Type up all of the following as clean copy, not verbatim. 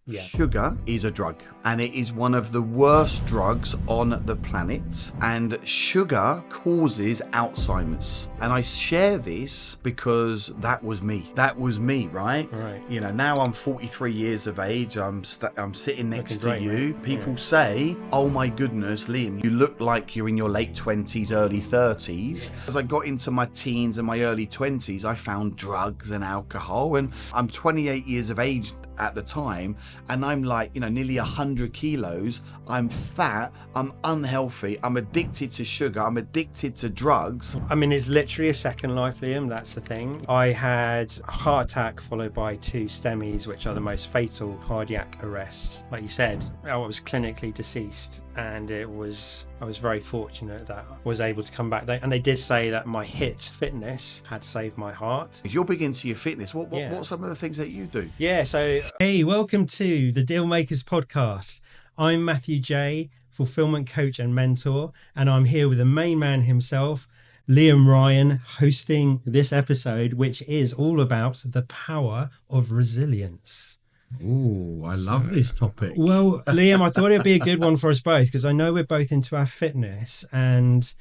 Yeah. Sugar is a drug, and it is one of the worst drugs on the planet, and sugar causes Alzheimer's. And I share this because that was me, right? Right. You know, now I'm 43 years of age, I'm sitting next to great, you. mate. People say, oh my goodness, Liam, you look like you're in your late 20s, early 30s. As I got into my teens and my early 20s, I found drugs and alcohol, and I'm 28 years of age at the time, and I'm like, you know, nearly 100 kilos. I'm fat, I'm unhealthy, I'm addicted to sugar, I'm addicted to drugs. I mean, it's literally a second life, Liam. That's the thing. I had a heart attack followed by 2 STEMIs, which are the most fatal cardiac arrests. Like you said, I was clinically deceased, and I was very fortunate that I was able to come back. And they did say that my HIIT fitness had saved my heart. If you're big into your fitness, what are some of the things that you do? Yeah, so hey, welcome to the Deal Makers podcast. I'm Matthew J, fulfillment coach and mentor, and I'm here with the main man himself, Liam Ryan, hosting this episode, which is all about the power of resilience. Oh, I love this topic. Well, Liam, I thought it'd be a good one for us both, because I know we're both into our fitness, and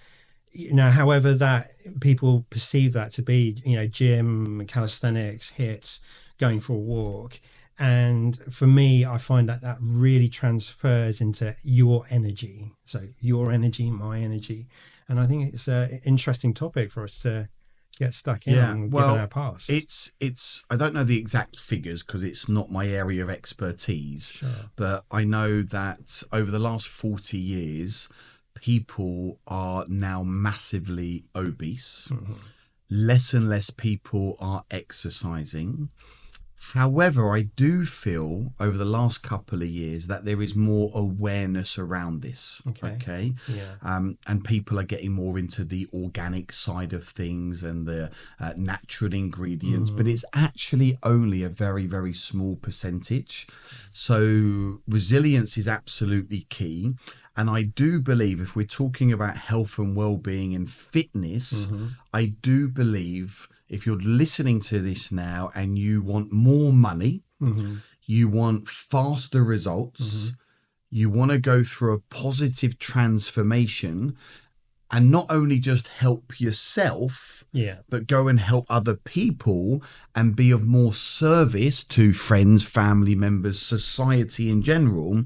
you know, however that people perceive that to be, you know, gym, calisthenics, HIIT, going for a walk. And for me, I find that really transfers into your energy. So your energy, my energy. And I think it's an interesting topic for us to get stuck in on, given our past. It's I don't know the exact figures because it's not my area of expertise. Sure. But I know that over the last 40 years, people are now massively obese. Mm-hmm. Less and less people are exercising. However, I do feel over the last couple of years that there is more awareness around this. Okay. Yeah. And people are getting more into the organic side of things and the natural ingredients, but it's actually only a very, very small percentage. So resilience is absolutely key. And I do believe if we're talking about health and well-being and fitness, I do believe if you're listening to this now and you want more money, you want faster results, you want to go through a positive transformation and not only just help yourself, but go and help other people and be of more service to friends, family members, society in general,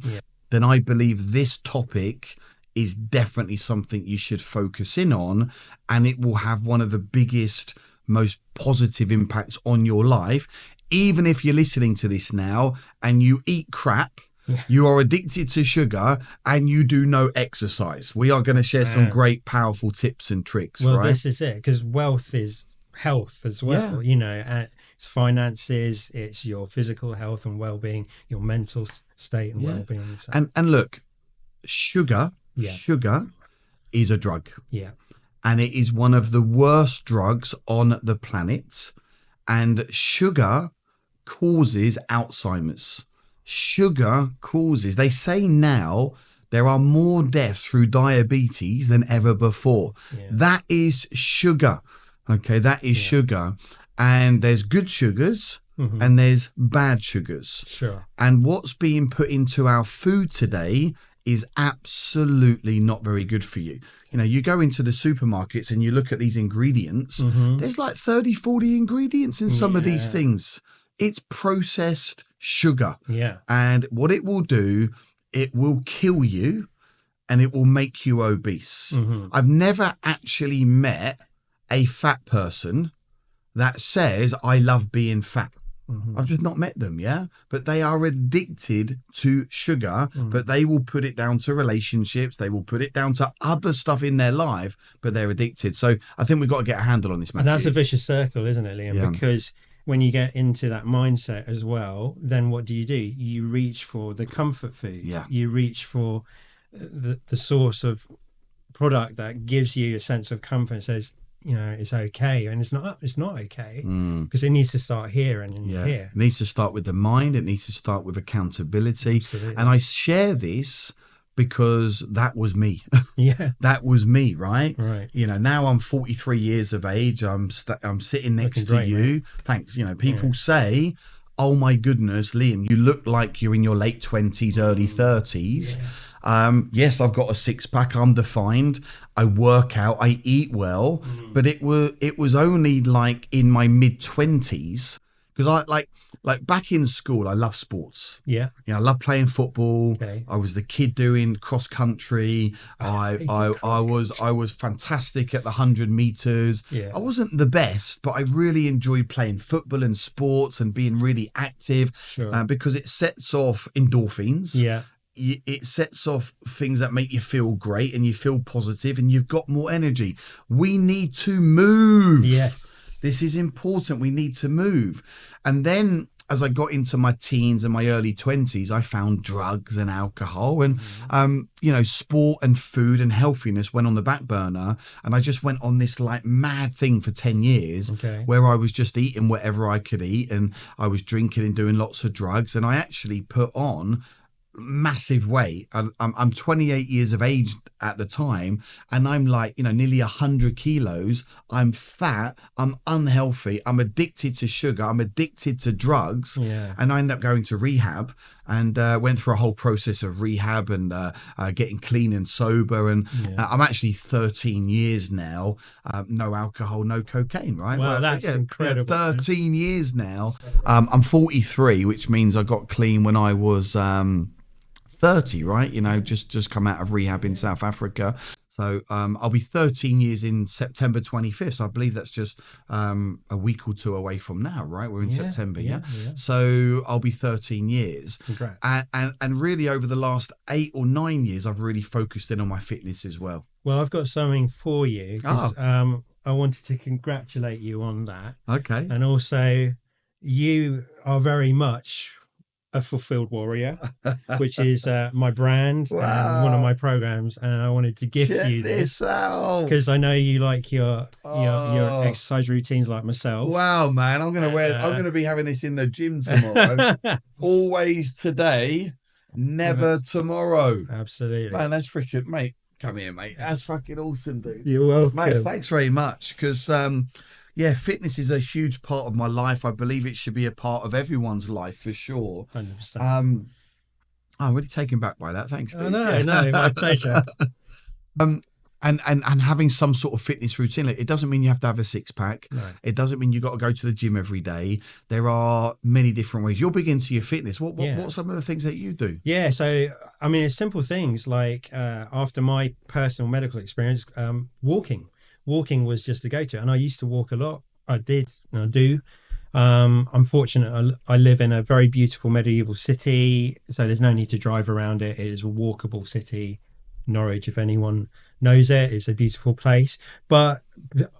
then I believe this topic is definitely something you should focus in on, and it will have one of the biggest, most positive impacts on your life. Even if you're listening to this now and you eat crap, you are addicted to sugar, and you do no exercise, we are going to share some great, powerful tips and tricks. Well, right? This is it, because wealth is health as well. You know, it's finances, it's your physical health and well-being, your mental state and well-being. So. And look, sugar is a drug. Yeah. And it is one of the worst drugs on the planet. And sugar causes Alzheimer's. Sugar causes, they say now, there are more deaths through diabetes than ever before. Yeah. That is sugar. Okay, that is sugar. And there's good sugars and there's bad sugars. Sure. And what's being put into our food today is absolutely not very good for you. You know, you go into the supermarkets and you look at these ingredients, there's like 30, 40 ingredients in some of these things. It's processed sugar. Yeah. And what it will do, it will kill you and it will make you obese. I've never actually met a fat person that says, I love being fat. I've just not met them, but they are addicted to sugar, but they will put it down to relationships, they will put it down to other stuff in their life, but they're addicted. So I think we've got to get a handle on this, Matthew. And that's a vicious circle, isn't it, Liam? Yeah. Because when you get into that mindset as well, then what do? You reach for the comfort food. Yeah. You reach for the source of product that gives you a sense of comfort and says, you know, it's okay. And it's not okay, because it needs to start here and here. It needs to start with the mind. It needs to start with accountability. Absolutely. And I share this because that was me. Yeah. That was me, right? Right. You know, now I'm 43 years of age. I'm sitting next Looking to great, you. mate. Thanks. You know, people say, oh my goodness, Liam, you look like you're in your late 20s, early 30s. Yes, I've got a six pack. I'm defined. I work out. I eat well. But it was only like in my mid 20s, because I like back in school, I love sports. Yeah. You know, I love playing football. Okay. I was the kid doing cross country. I was fantastic at the 100 meters. Yeah. I wasn't the best, but I really enjoyed playing football and sports and being really active. Sure. Because it sets off endorphins. Yeah. It sets off things that make you feel great and you feel positive and you've got more energy. We need to move. Yes. This is important. We need to move. And then as I got into my teens and my early 20s, I found drugs and alcohol and, sport and food and healthiness went on the back burner. And I just went on this like mad thing for 10 years where I was just eating whatever I could eat and I was drinking and doing lots of drugs. And I actually put on massive weight. I'm 28 years of age at the time and I'm like, nearly 100 kilos. I'm fat, I'm unhealthy, I'm addicted to sugar, I'm addicted to drugs. And I ended up going to rehab and went through a whole process of rehab and getting clean and sober. And I'm actually 13 years now, no alcohol, no cocaine, right? Wow, that's incredible. 13 years now. I'm 43, which means I got clean when I was 30, right? Just come out of rehab in South Africa. So I'll be 13 years in September 25th. So I believe that's just a week or two away from now, right? We're in September, yeah? So I'll be 13 years. Congrats. And really over the last 8 or 9 years, I've really focused in on my fitness as well. Well, I've got something for you. I wanted to congratulate you on that. Okay. And also, you are very much a fulfilled warrior, which is my brand and one of my programs, and I wanted to gift you this because I know you like your exercise routines like myself. Wow, man! I'm gonna be having this in the gym tomorrow. Always today, never tomorrow. Absolutely, man. That's freaking, mate. Come here, mate. That's fucking awesome, dude. You're welcome, mate. Thanks very much, because fitness is a huge part of my life. I believe it should be a part of everyone's life for sure. 100%. I'm really taken back by that. Thanks, Steve. No, my pleasure. And having some sort of fitness routine. It doesn't mean you have to have a six pack. No. It doesn't mean you got to go to the gym every day. There are many different ways. You're big into your fitness. What are some of the things that you do? Yeah, so I mean, it's simple things like after my personal medical experience, walking was just a go-to, and I used to walk a lot. I did and I do. I'm fortunate. I live in a very beautiful medieval city, so there's no need to drive around it. It is a walkable city. Norwich, if anyone knows it, is a beautiful place. But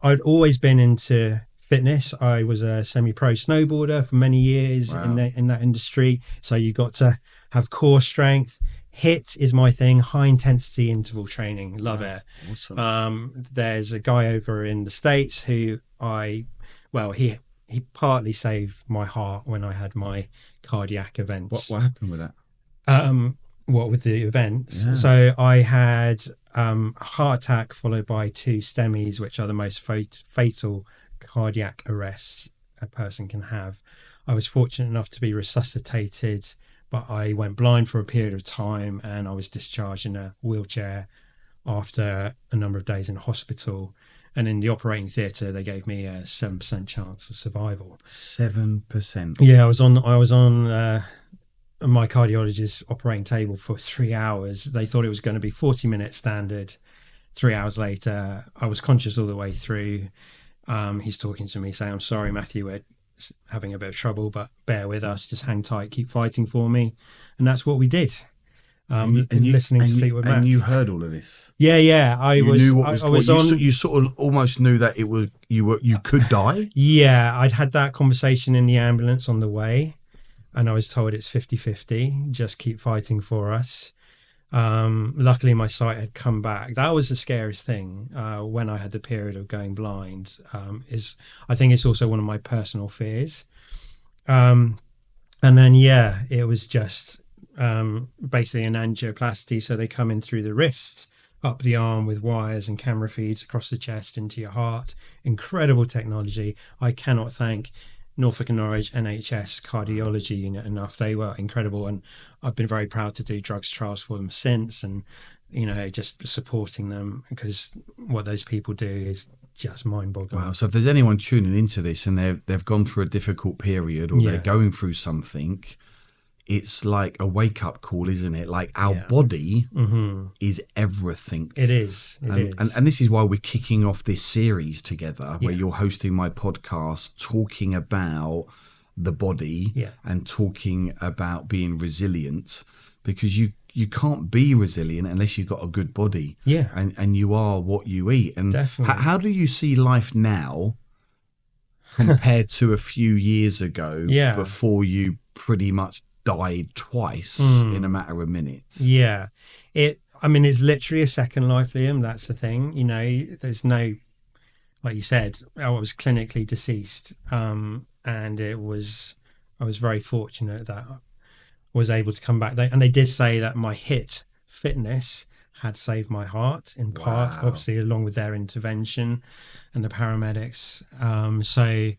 I'd always been into fitness. I was a semi-pro snowboarder for many years. Wow. in that industry, so you got to have core strength. HIIT is my thing, high intensity interval training. Love it. Awesome. There's a guy over in the States who he partly saved my heart when I had my cardiac events. What happened with that? What with the events? Yeah. So I had a heart attack followed by 2 STEMIs, which are the most fatal cardiac arrests a person can have. I was fortunate enough to be resuscitated, but I went blind for a period of time and I was discharged in a wheelchair after a number of days in hospital. And in the operating theatre, they gave me a 7% chance of survival. 7%. Yeah, I was on my cardiologist's operating table for 3 hours. They thought it was going to be 40-minute standard. 3 hours later, I was conscious all the way through. He's talking to me saying, "I'm sorry, Matthew, we're having a bit of trouble, but bear with us, just hang tight, keep fighting for me." And that's what we did. Listening to Fleetwood Mac. And you heard all of this? Yeah. You sort of almost knew that you could die? Yeah, I'd had that conversation in the ambulance on the way, and I was told it's 50-50, just keep fighting for us. Luckily my sight had come back. That was the scariest thing when I had the period of going blind. I think it's also one of my personal fears. And then it was just basically an angioplasty, so they come in through the wrist up the arm with wires and camera feeds across the chest into your heart. Incredible technology. I cannot thank Norfolk and Norwich NHS cardiology unit enough. They were incredible, and I've been very proud to do drugs trials for them since, and just supporting them, because what those people do is just mind-boggling. Wow. So if there's anyone tuning into this and they've gone through a difficult period, or they're going through something, it's like a wake-up call, isn't it? Like, our body is everything. It is. And this is why we're kicking off this series together, where you're hosting my podcast, talking about the body and talking about being resilient, because you can't be resilient unless you've got a good body. Yeah. And you are what you eat. And definitely. How do you see life now compared to a few years ago, before you pretty much died twice in a matter of minutes? Yeah. It's literally a second life, Liam. That's the thing. There's no, like you said, I was clinically deceased. And I was very fortunate that I was able to come back. And they did say that my HIIT fitness had saved my heart, in part, obviously, along with their intervention and the paramedics. So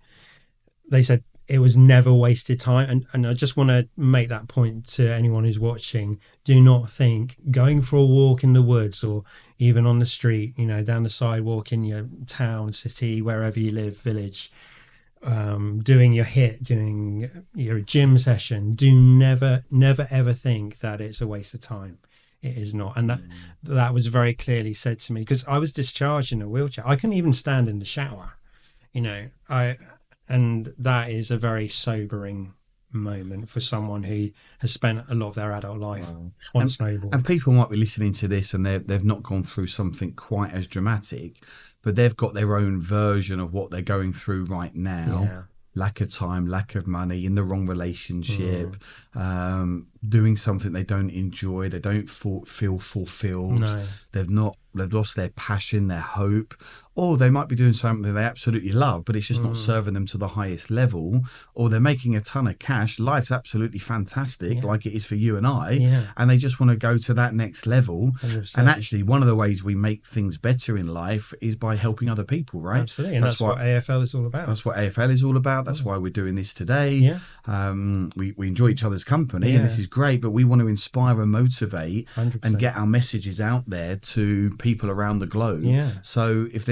they said it was never wasted time. And I just want to make that point to anyone who's watching. Do not think going for a walk in the woods, or even on the street, down the sidewalk in your town, city, wherever you live, village, doing your HIIT, doing your gym session, never ever think that it's a waste of time. It is not. And that was very clearly said to me, because I was discharged in a wheelchair. I couldn't even stand in the shower, and that is a very sobering moment for someone who has spent a lot of their adult life on snowboard. And people might be listening to this and they've not gone through something quite as dramatic, but they've got their own version of what they're going through right now. Lack of time, lack of money, in the wrong relationship, doing something they don't enjoy, they don't feel fulfilled. They've lost their passion, their hope, or they might be doing something they absolutely love, but it's just not serving them to the highest level, or they're making a ton of cash. Life's absolutely fantastic, like it is for you and I, and they just want to go to that next level. 100%. And actually, one of the ways we make things better in life is by helping other people, right? Absolutely, and that's what AFL is all about. That's what AFL is all about. That's why we're doing this today. We enjoy each other's company, and this is great, but we want to inspire and motivate 100%. and get our messages out there to people around the globe. So if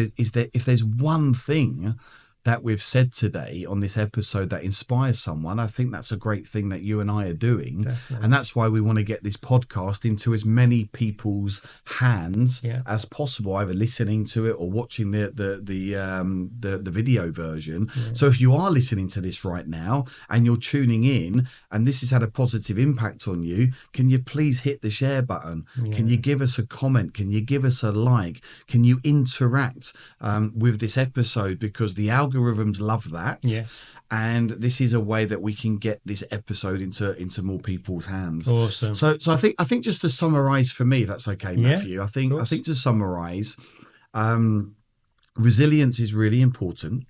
there's one thing that we've said today on this episode that inspires someone, I think that's a great thing that you and I are doing. Definitely. And that's why we want to get this podcast into as many people's hands as possible, either listening to it or watching the video version. So if you are listening to this right now and you're tuning in and this has had a positive impact on you, can you please hit the share button? Can you give us a comment? Can you give us a like? Can you interact with this episode? Because the algorithms love that. And this is a way that we can get this episode into more people's hands. Awesome. So I think just to summarize for me, if that's okay, Matthew. I think to summarize, resilience is really important.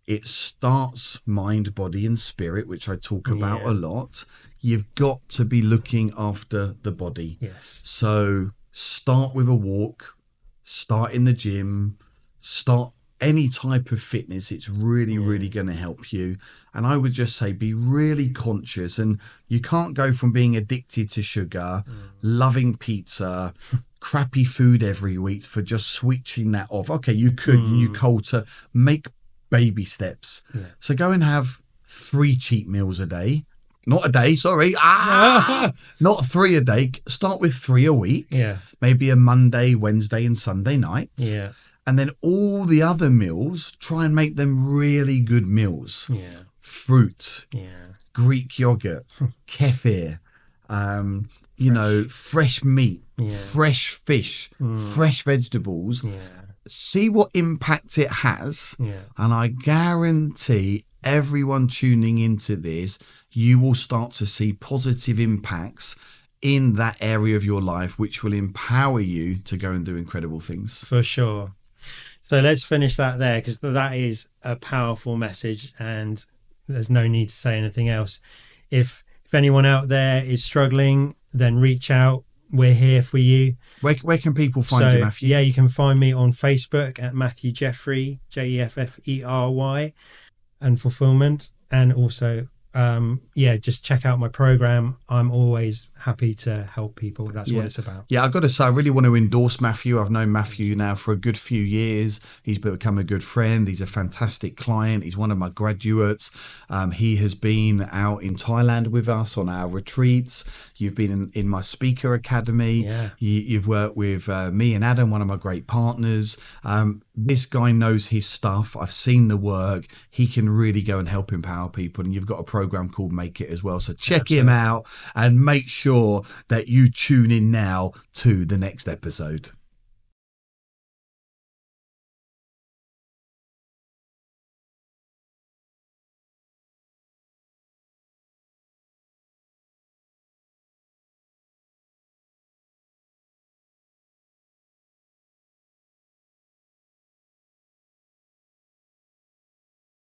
It starts mind, body, and spirit, which I talk about a lot. You've got to be looking after the body. So start with a walk, start in the gym, start any type of fitness. It's really going to help you. And I would just say be really conscious. And you can't go from being addicted to sugar, loving pizza, crappy food every week, for just switching that off. Okay, you could, you cold to make baby steps. So go and have 3 cheat meals a day. Not a day, sorry. Not 3 a day. Start with 3 a week. Maybe a Monday, Wednesday, and Sunday night. And then all the other meals, try and make them really good meals. Fruit, Greek yogurt, kefir, fresh meat, fresh fish, fresh vegetables. See what impact it has. And I guarantee everyone tuning into this, you will start to see positive impacts in that area of your life, which will empower you to go and do incredible things. For sure. So let's finish that there, because that is a powerful message and there's no need to say anything else. If anyone out there is struggling, then reach out. We're here for you. Where can people find you, Matthew? You can find me on Facebook at Matthew Jeffery, Jeffery. and fulfillment. And also, just check out my program. I'm always happy to help people. That's what it's about. Yeah, I've got to say, I really want to endorse Matthew. I've known Matthew now for a good few years. He's become a good friend. He's a fantastic client. He's one of my graduates. He has been out in Thailand with us on our retreats. You've been in my speaker academy. Yeah. You've worked with me and Adam, one of my great partners. This guy knows his stuff. I've seen the work. He can really go and help empower people. And you've got a program called Make It as well. So check him out and make sure that you tune in now to the next episode.